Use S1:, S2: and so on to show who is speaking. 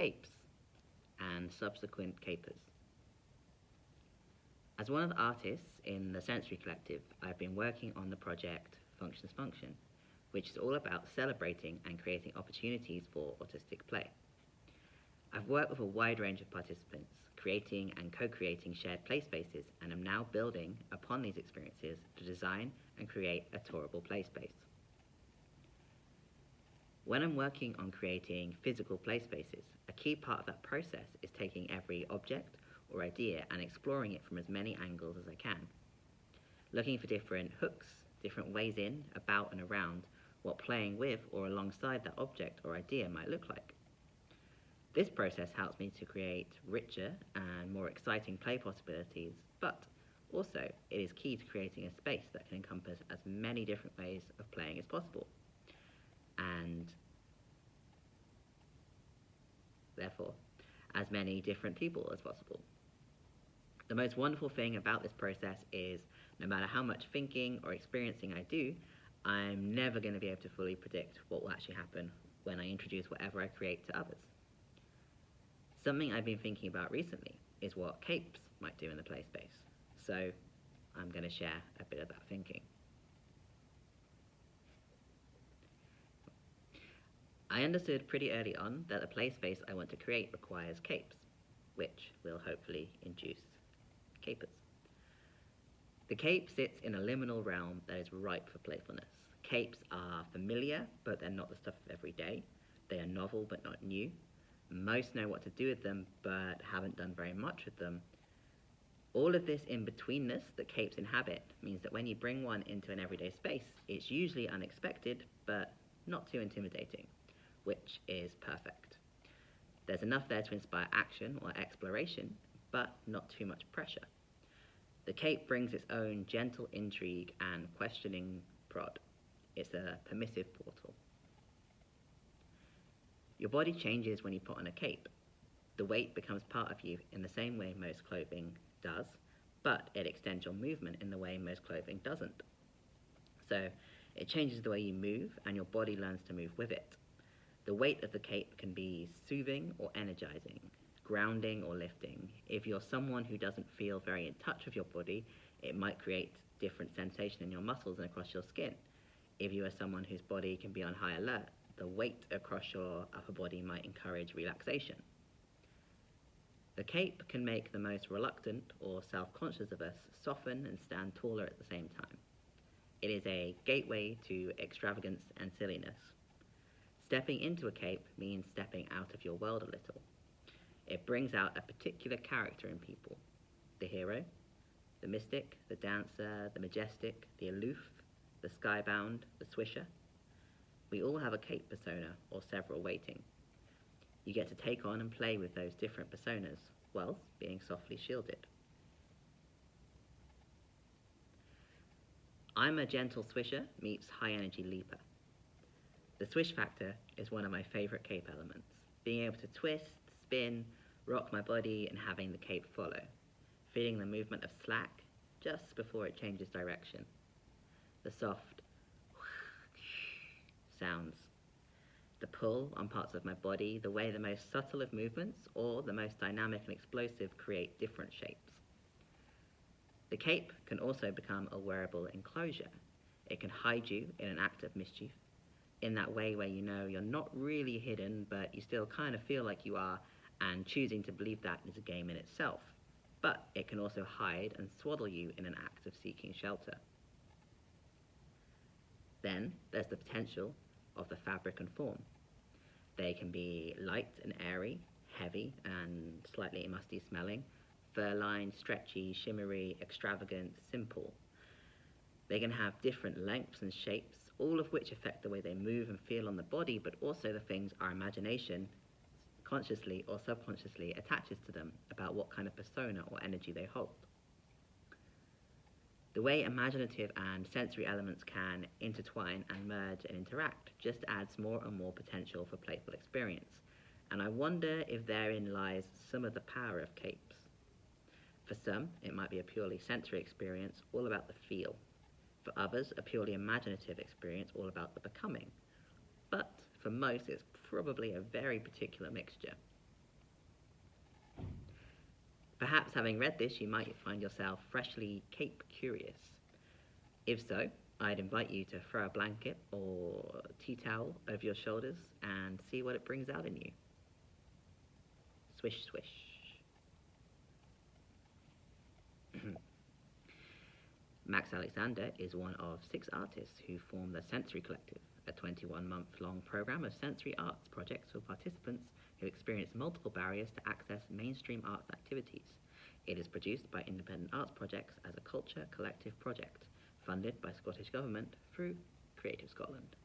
S1: capes and subsequent capers. As one of the artists in the Sensory Collective, I've been working on the project Schmunction, which is all about celebrating and creating opportunities for autistic play. I've worked with a wide range of participants, creating and co-creating shared play spaces, and am now building upon these experiences to design and create a tourable play space. When I'm working on creating physical play spaces, a key part of that process is taking every object or idea and exploring it from as many angles as I can. Looking for different hooks, different ways in, about and around what playing with or alongside that object or idea might look like. This process helps me to create richer and more exciting play possibilities, but also it is key to creating a space that can encompass as many different ways of playing as possible, and therefore as many different people as possible. The most wonderful thing about this process is no matter how much thinking or experiencing I do, I'm never going to be able to fully predict what will actually happen when I introduce whatever I create to others. Something I've been thinking about recently is what capes might do in the play space, so I'm going to share a bit of that thinking. I understood pretty early on that the play space I want to create requires capes, which will hopefully induce capers. The cape sits in a liminal realm that is ripe for playfulness. Capes are familiar, but they're not the stuff of every day. They are novel, but not new. Most know what to do with them, but haven't done very much with them. All of this in-betweenness that capes inhabit means that when you bring one into an everyday space, it's usually unexpected, but not too intimidating, which is perfect. There's enough there to inspire action or exploration, but not too much pressure. The cape brings its own gentle intrigue and questioning prod. It's a permissive portal. Your body changes when you put on a cape. The weight becomes part of you in the same way most clothing does, but it extends your movement in the way most clothing doesn't. So it changes the way you move, and your body learns to move with it. The weight of the cape can be soothing or energizing, grounding or lifting. If you're someone who doesn't feel very in touch with your body, it might create different sensation in your muscles and across your skin. If you are someone whose body can be on high alert, the weight across your upper body might encourage relaxation. The cape can make the most reluctant or self-conscious of us soften and stand taller at the same time. It is a gateway to extravagance and silliness. Stepping into a cape means stepping out of your world a little. It brings out a particular character in people. The hero, the mystic, the dancer, the majestic, the aloof, the skybound, the swisher. We all have a cape persona, or several waiting. You get to take on and play with those different personas, whilst being softly shielded. I'm a gentle swisher meets high energy leaper. The swish factor is one of my favourite cape elements, being able to twist, spin, rock my body and having the cape follow, feeling the movement of slack just before it changes direction. The soft sounds, the pull on parts of my body, the way the most subtle of movements or the most dynamic and explosive create different shapes. The cape can also become a wearable enclosure. It can hide you in an act of mischief, in that way where you know you're not really hidden, but you still kind of feel like you are, and choosing to believe that is a game in itself. But it can also hide and swaddle you in an act of seeking shelter. Then there's the potential of the fabric and form. They can be light and airy, heavy and slightly musty smelling, fur-lined, stretchy, shimmery, extravagant, simple. They can have different lengths and shapes, all of which affect the way they move and feel on the body, but also the things our imagination, consciously or subconsciously, attaches to them about what kind of persona or energy they hold. The way imaginative and sensory elements can intertwine and merge and interact just adds more and more potential for playful experience, and I wonder if therein lies some of the power of capes. For some, it might be a purely sensory experience, all about the feel. For others, a purely imaginative experience, all about the becoming. But for most, it's probably a very particular mixture. Perhaps having read this, you might find yourself freshly Cape curious. If so, I'd invite you to throw a blanket or tea towel over your shoulders and see what it brings out in you. Swish, swish. Max Alexander is one of 6 artists who form the Sensory Collective, a 21-month-long program of sensory arts projects for participants who experience multiple barriers to access mainstream arts activities. It is produced by Independent Arts Projects as a culture collective project, funded by Scottish Government through Creative Scotland.